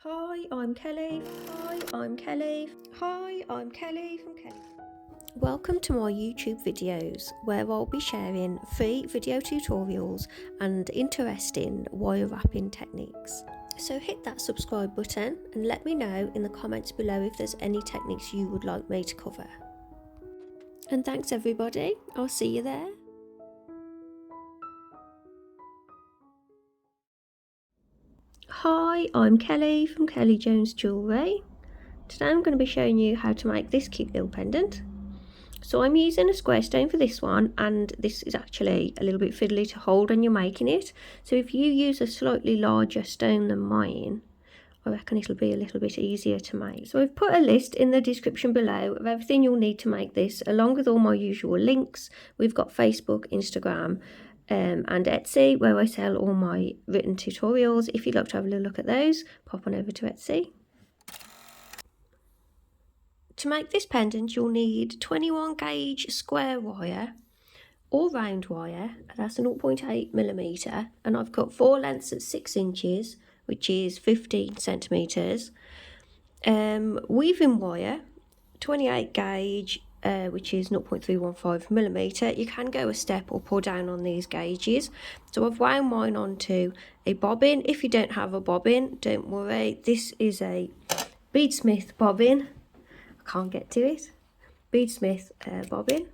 Hi, I'm Kelly. Hi, I'm Kelly. Hi, I'm Kelly from Kelly. Welcome to my YouTube videos where I'll be sharing free video tutorials and interesting wire wrapping techniques. So hit that subscribe button and let me know in the comments below if there's any techniques you would like me to cover. And thanks everybody, I'll see you there. Hi, I'm Kelly from Jewellery. Today I'm going to be showing you how to make this cute little pendant. So I'm using a square stone for this one, and this is actually a little bit fiddly to hold when you're making it. So if you use a slightly larger stone than mine, I reckon it'll be a little bit easier to make. So I've put a list in the description below of everything you'll need to make this, along with all my usual links. We've got Facebook, Instagram, and Etsy, where I sell all my written tutorials. If you'd like to have a little look at those, pop on over to Etsy. To make this pendant, you'll need 21 gauge square wire or round wire, that's 0.8mm, and I've cut 4 lengths at 6 inches, which is 15 centimetres. Weaving wire, 28 gauge, which is 0.315mm. You can go a step or pull down on these gauges. So I've wound mine onto a bobbin. If you don't have a bobbin, don't worry. This is a beadsmith bobbin. I can't get to it. Beadsmith bobbin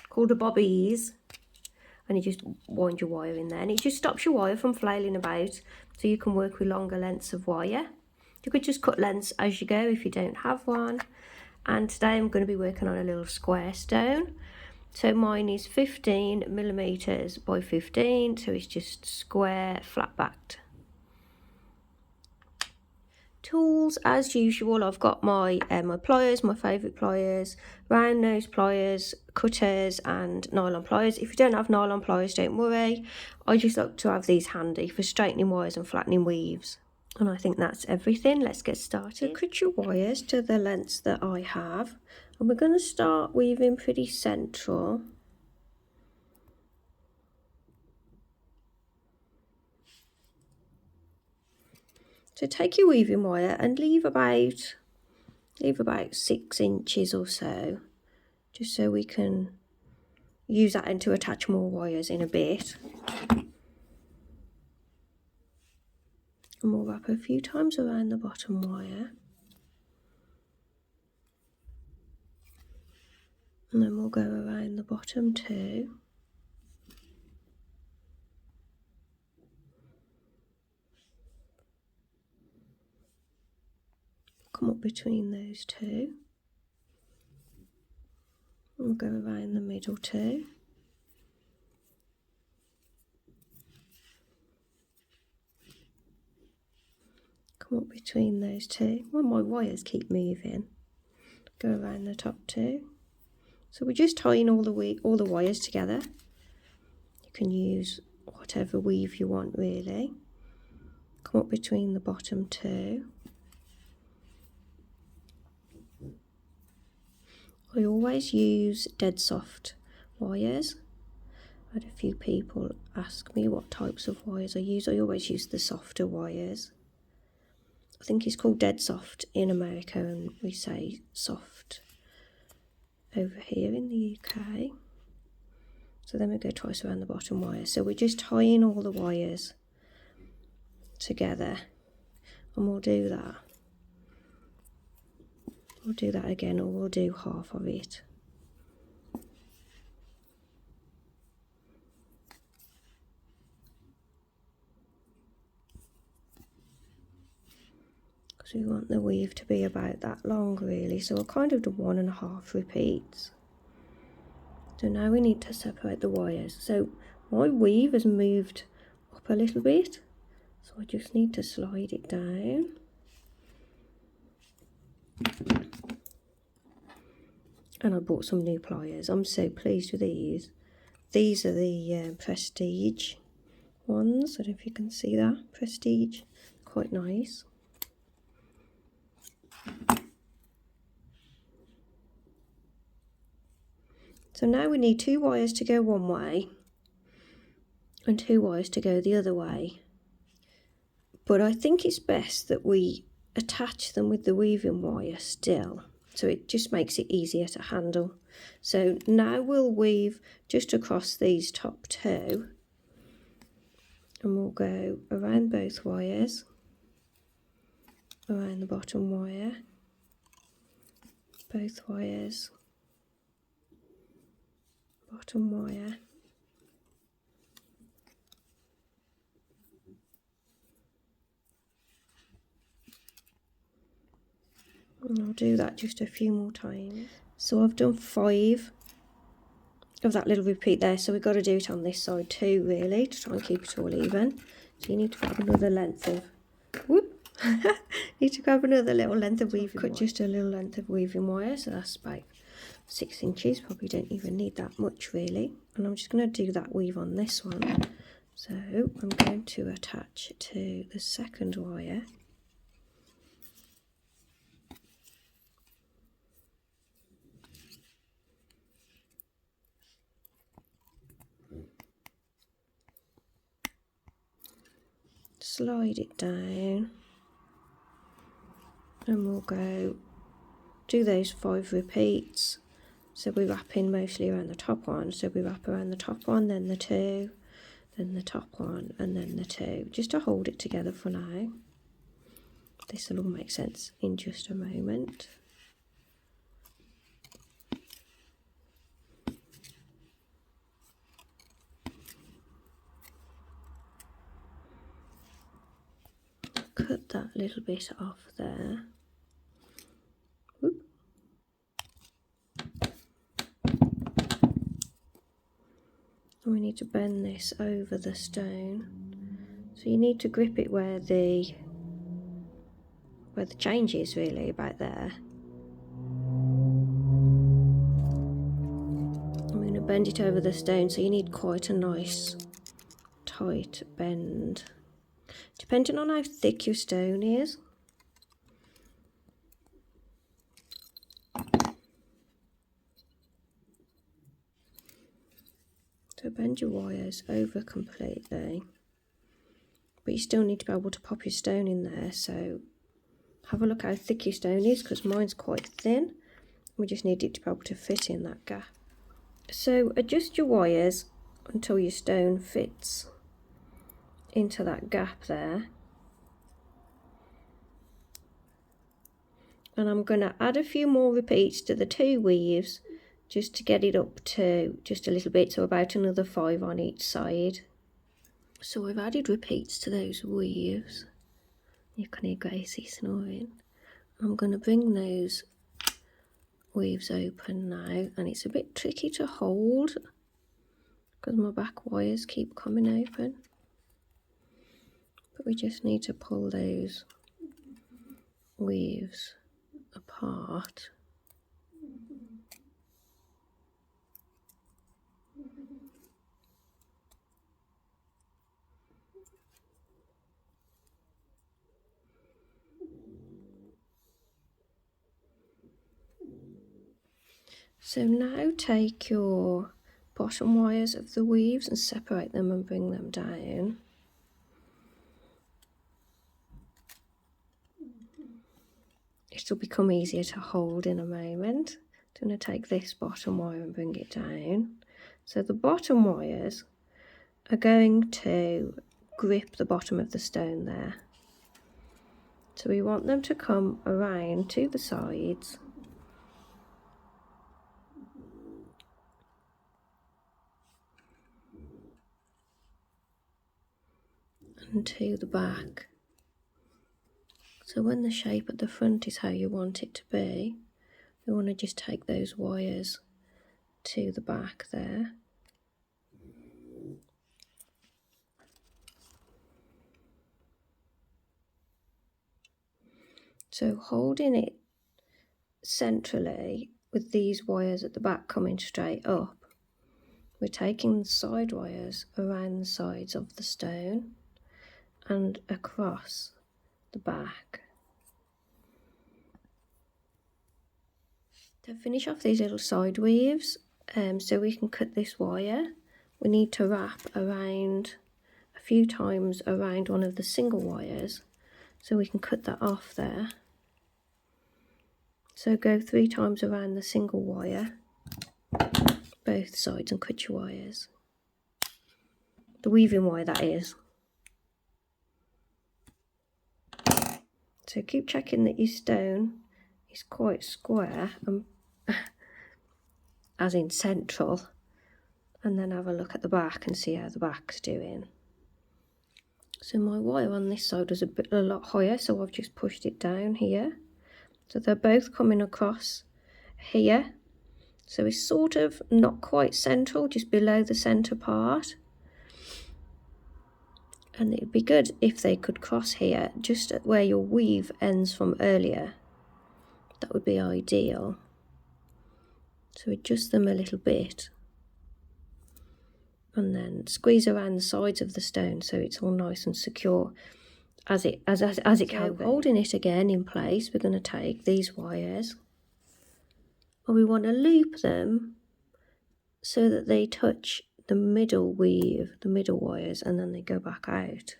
called a Bobeeze. And you just wind your wire in there, and it just stops your wire from flailing about, so you can work with longer lengths of wire. You could just cut lengths as you go if you don't have one. And today I'm going to be working on a little square stone. So mine is 15mm by 15, so it's just square, flat backed. Tools, as usual, I've got my pliers, my favourite pliers, round nose pliers, cutters and nylon pliers. If you don't have nylon pliers, don't worry. I just like to have these handy for straightening wires and flattening weaves. And I think that's everything. Let's get started. Cut your wires to the lengths that I have, and we're going to start weaving pretty central. So take your weaving wire and leave about 6 inches or so, just so we can use that to attach more wires in a bit. And we'll wrap a few times around the bottom wire. And then we'll go around the bottom too. Come up between those two. We'll go around the middle too. Come up between those two. Well, my wires keep moving. Go around the top too. So we're just tying all the wires together. You can use whatever weave you want really. Come up between the bottom two. I always use dead soft wires. I had a few people ask me what types of wires I use. I always use the softer wires. I think it's called dead soft in America, and we say soft over here in the UK. So then we go twice around the bottom wire. So we're just tying all the wires together, and we'll do that. We'll do that again, or we'll do half of it. Because we want the weave to be about that long really, so we'll kind of do 1.5 repeats. So now we need to separate the wires. So my weave has moved up a little bit, so I just need to slide it down. And I bought some new pliers. I'm so pleased with these. These are the Prestige ones. I don't know if you can see that. Prestige, quite nice. So now we need 2 wires to go one way and 2 wires to go the other way. But I think it's best that we attach them with the weaving wire still, so it just makes it easier to handle. So now we'll weave just across these top two, and we'll go around both wires, around the bottom wire, both wires, bottom wire, and I'll do that just a few more times. So I've done 5 of that little repeat there, so we've got to do it on this side too, really, to try and keep it all even. So you need to grab another length of, need to grab another little length of weaving wire. Cut just a little length of weaving wire, so that's about 6 inches, probably don't even need that much really. And I'm just going to do that weave on this one. So I'm going to attach it to the second wire. Slide it down, and we'll go do those 5 repeats. So we're wrapping mostly around the top one, so we wrap around the top one, then the 2, then the top one, and then the 2, just to hold it together for now. This will all make sense in just a moment. Cut that little bit off there. Whoop. And we need to bend this over the stone. So you need to grip it where the change is, really, about there. I'm going to bend it over the stone, so you need quite a nice tight bend, depending on how thick your stone is. So bend your wires over completely, but you still need to be able to pop your stone in there, so have a look how thick your stone is, because mine's quite thin. We just need it to be able to fit in that gap. So adjust your wires until your stone fits into that gap there. And I'm going to add a few more repeats to the 2 weaves just to get it up to just a little bit, so about another 5 on each side. So I've added repeats to those weaves. You can hear Gracie snoring. I'm going to bring those weaves open now, and it's a bit tricky to hold because my back wires keep coming open, but we just need to pull those weaves apart. So now take your bottom wires of the weaves and separate them and bring them down. It'll become easier to hold in a moment. I'm going to take this bottom wire and bring it down. So the bottom wires are going to grip the bottom of the stone there. So we want them to come around to the sides and to the back. So when the shape at the front is how you want it to be, we want to just take those wires to the back there. So holding it centrally with these wires at the back coming straight up, we're taking the side wires around the sides of the stone and across the back. To finish off these little side weaves, so we can cut this wire, we need to wrap around a few times around one of the single wires So we can cut that off there. So go 3 times around the single wire, both sides, and cut your wires. The weaving wire, that is. So keep checking that your stone is quite square, as in central, and then have a look at the back and see how the back's doing. So my wire on this side was a lot higher, so I've just pushed it down here. So they're both coming across here. So it's sort of not quite central, just below the centre part. And it would be good if they could cross here, just at where your weave ends from earlier. That would be ideal. So adjust them a little bit. And then squeeze around the sides of the stone so it's all nice and secure as it can be. Holding it again in place, we're going to take these wires, and we want to loop them so that they touch the middle weave, the middle wires, and then they go back out.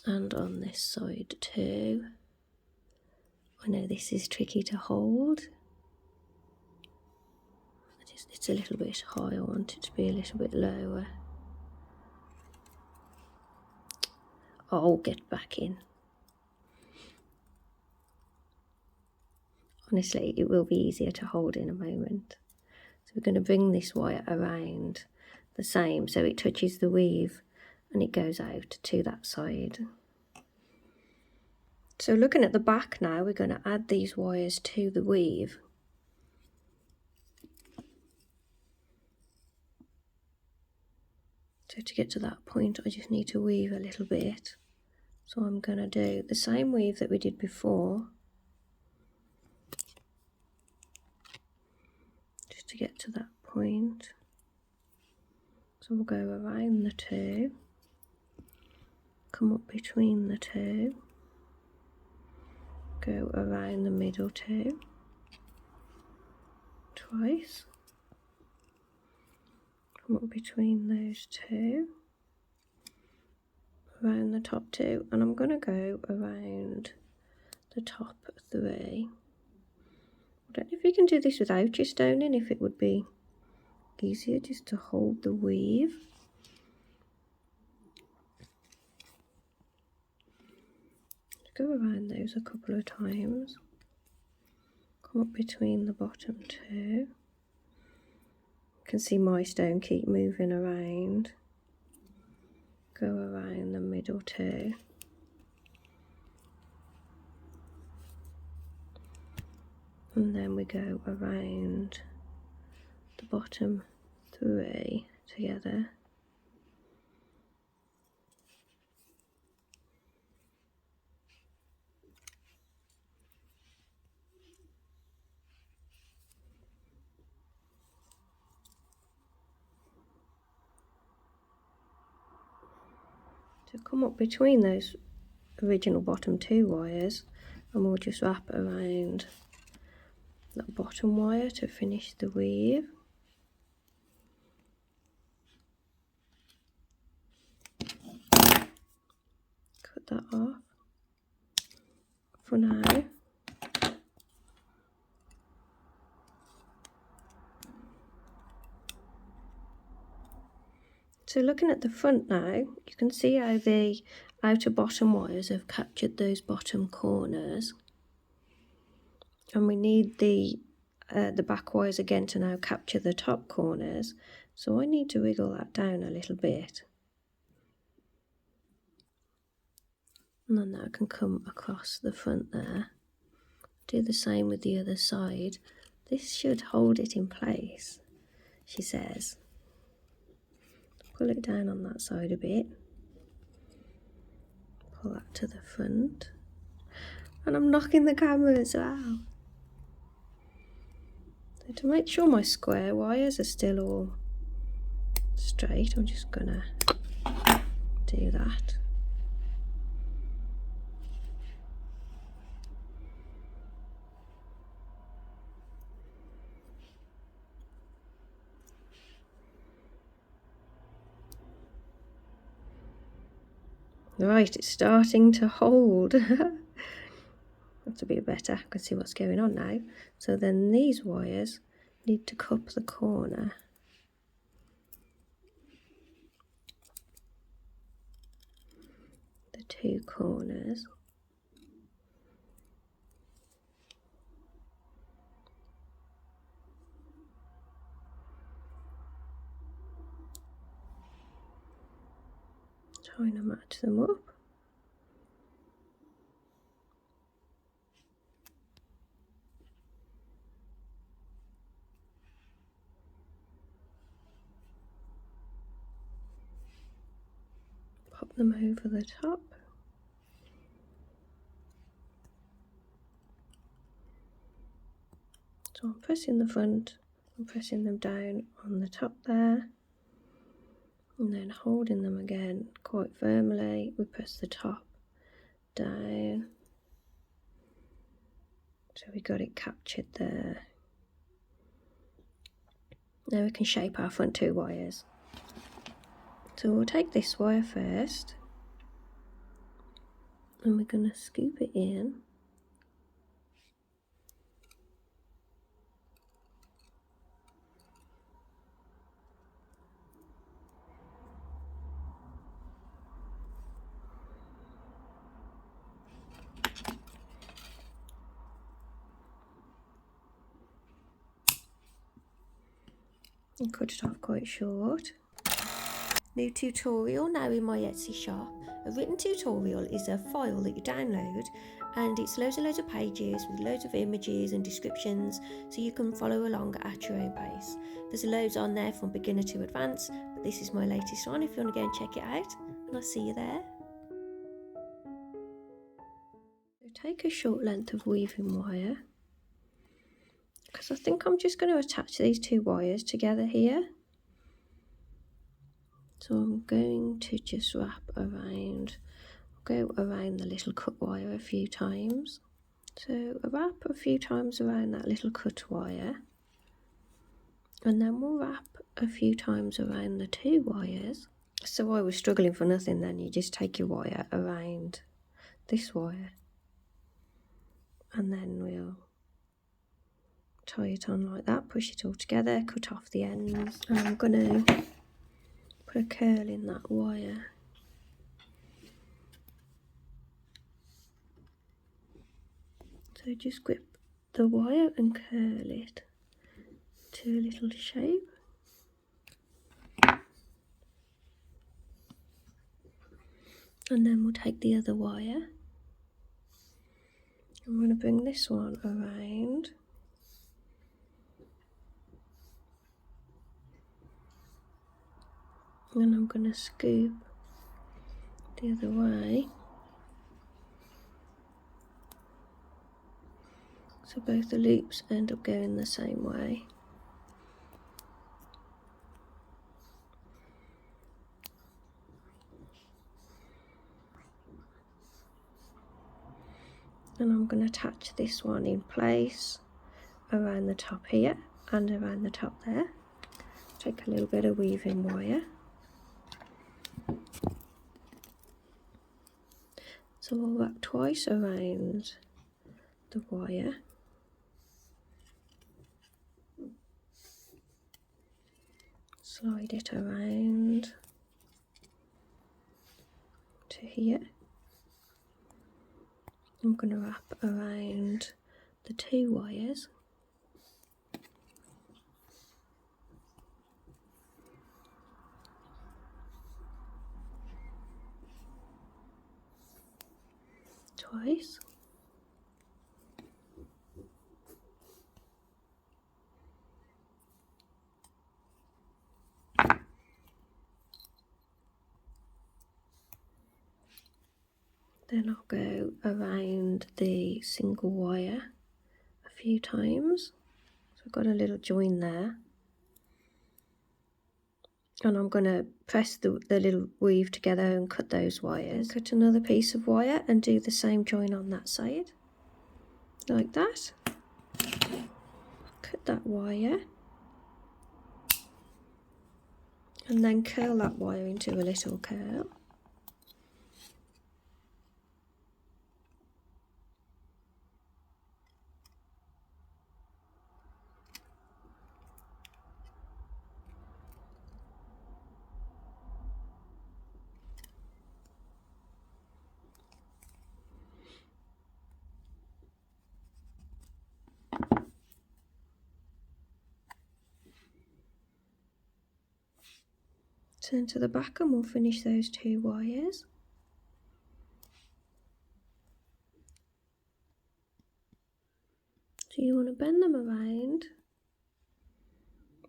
And on this side too. I know this is tricky to hold. It's a little bit high, I want it to be a little bit lower. I'll get back in. Honestly, it will be easier to hold in a moment. So we're going to bring this wire around the same so it touches the weave and it goes out to that side. So looking at the back now, we're going to add these wires to the weave. So to get to that point, I just need to weave a little bit. So I'm going to do the same weave that we did before, just to get to that point. So we'll go around the 2, come up between the 2, go around the middle 2, twice, come up between those 2, around the top 2, and I'm going to go around the top 3. I don't know if you can do this without your stoning, if it would be easier just to hold the weave. Go around those a couple of times, come up between the bottom 2. You can see my stone keep moving around. Go around the middle 2. And then we go around the bottom 3 together. So come up between those original bottom 2 wires, and we'll just wrap around that bottom wire to finish the weave. Cut that off for now. So looking at the front now, you can see how the outer bottom wires have captured those bottom corners. And we need the back wires again to now capture the top corners. So I need to wiggle that down a little bit. And then that can come across the front there. Do the same with the other side. This should hold it in place, she says. Pull it down on that side a bit. Pull that to the front. And I'm knocking the camera as well. So to make sure my square wires are still all straight, I'm just gonna do that. Right, it's starting to hold. That's a bit better. I can see what's going on now. So then these wires need to cup the corner. The two corners. Trying to match them up. Pop them over the top. So I'm pressing the front, I'm pressing them down on the top there, and then holding them again quite firmly. We press the top down, so we got it captured there. Now we can shape our front two wires. So we'll take this wire first, and we're going to scoop it in. And cut it off quite short. New tutorial now in my Etsy shop. A written tutorial is a file that you download, and it's loads and loads of pages with loads of images and descriptions, so you can follow along at your own pace. There's loads on there from beginner to advanced, but this is my latest one if you want to go and check it out, and I'll see you there. So take a short length of weaving wire, because I think I'm just going to attach these two wires together here. So I'm going to just wrap around, go around the little cut wire a few times. So wrap a few times around that little cut wire, and then we'll wrap a few times around the two wires. So I was struggling for nothing then. You just take your wire around this wire, and then we'll tie it on like that, push it all together, cut off the ends, and I'm going to put a curl in that wire. So just grip the wire and curl it to a little shape. And then we'll take the other wire. I'm going to bring this one around. And I'm going to scoop the other way. So both the loops end up going the same way. And I'm going to attach this one in place around the top here and around the top there. Take a little bit of weaving wire. So I'll wrap twice around the wire. Slide it around to here. I'm going to wrap around the two wires. Twice. Then I'll go around the single wire a few times. So I've got a little join there. And I'm going to press the little weave together and cut those wires. Cut another piece of wire and do the same join on that side. Like that. Cut that wire. And then curl that wire into a little curl. Turn to the back and we'll finish those 2 wires. So you want to bend them around,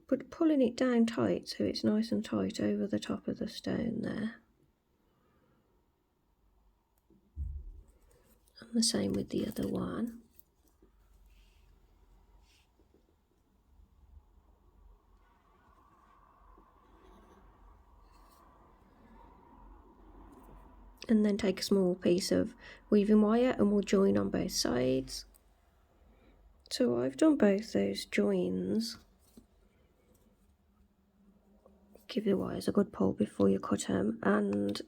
but pulling it down tight so it's nice and tight over the top of the stone there. And the same with the other one. And then take a small piece of weaving wire and we'll join on both sides. So I've done both those joins. Give the wires a good pull before you cut them, and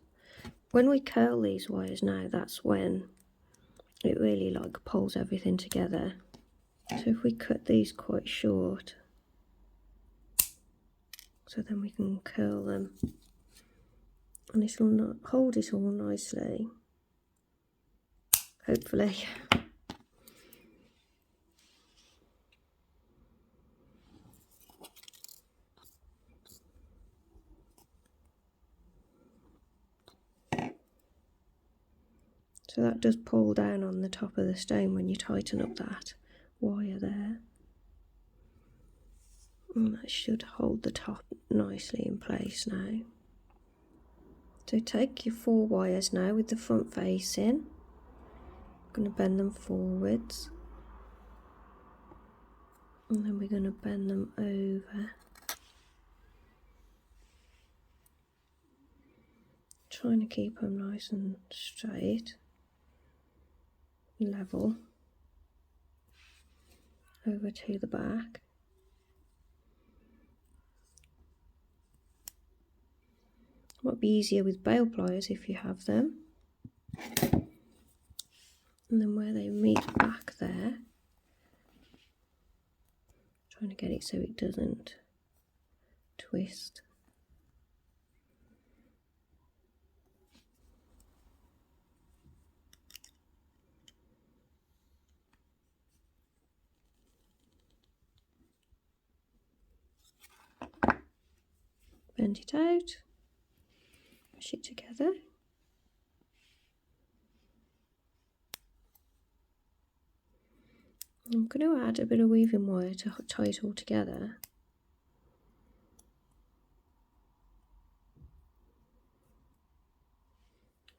when we curl these wires now, that's when it really like pulls everything together. So if we cut these quite short, so then we can curl them, and this will not hold it all nicely, hopefully. So that does pull down on the top of the stone when you tighten up that wire there. And that should hold the top nicely in place now. So take your 4 wires now with the front facing. I'm going to bend them forwards. And then we're going to bend them over. Trying to keep them nice and straight. Level over to the back. Might be easier with bail pliers if you have them. And then where they meet back there, trying to get it so it doesn't twist. Bend it out, push it together. I'm going to add a bit of weaving wire to tie it all together.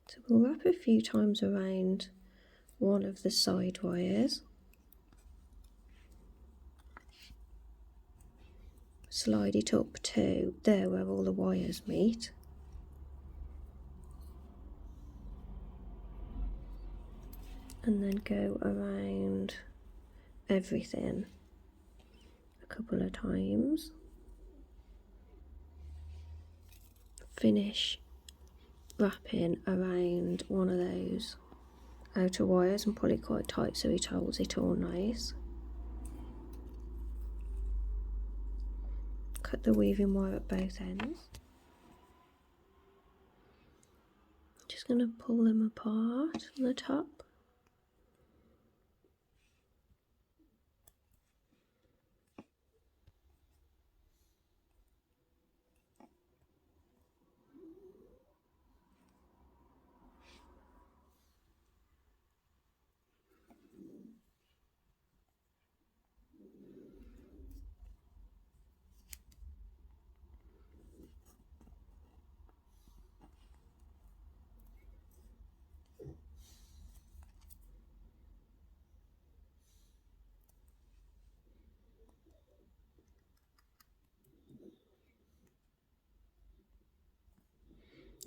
So we'll wrap a few times around one of the side wires. Slide it up to there where all the wires meet. And then go around everything a couple of times. Finish wrapping around one of those outer wires and pull it quite tight so it holds it all nice. Cut the weaving wire at both ends. Just going to pull them apart on the top.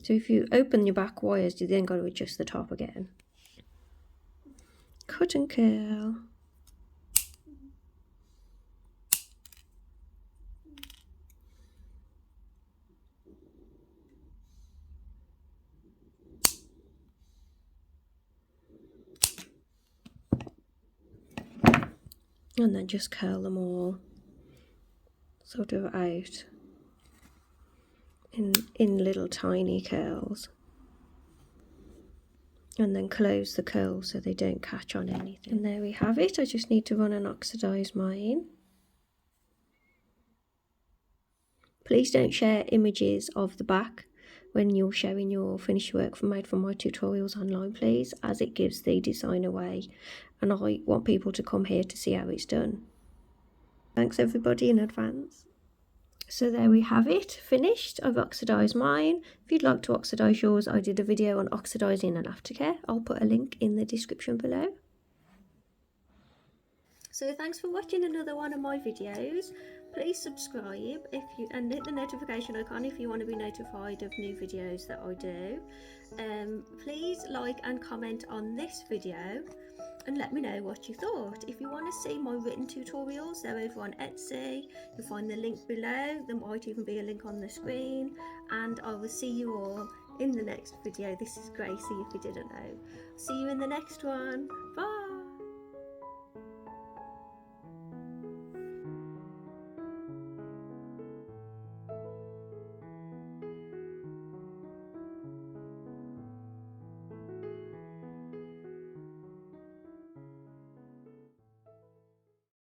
So if you open your back wires, you then got to adjust the top again. Cut and curl. And then just curl them all sort of out in little tiny curls, and then close the curls so they don't catch on anything. And there we have it. I just need to run and oxidize mine. Please don't share images of the back when you're showing your finished work made from my tutorials online, please, as it gives the design away, and I want people to come here to see how it's done. Thanks everybody in advance. So there we have it, finished. I've oxidised mine. If you'd like to oxidise yours, I did a video on oxidising and aftercare. I'll put a link in the description below. So thanks for watching another one of my videos. Please subscribe and hit the notification icon if you want to be notified of new videos that I do. Please like and comment on this video and let me know what you thought. If you want to see my written tutorials, they're over on Etsy. You'll find the link below. There might even be a link on the screen, and I will see you all in the next video. This is Gracie, if you didn't know. See you in the next one. Bye.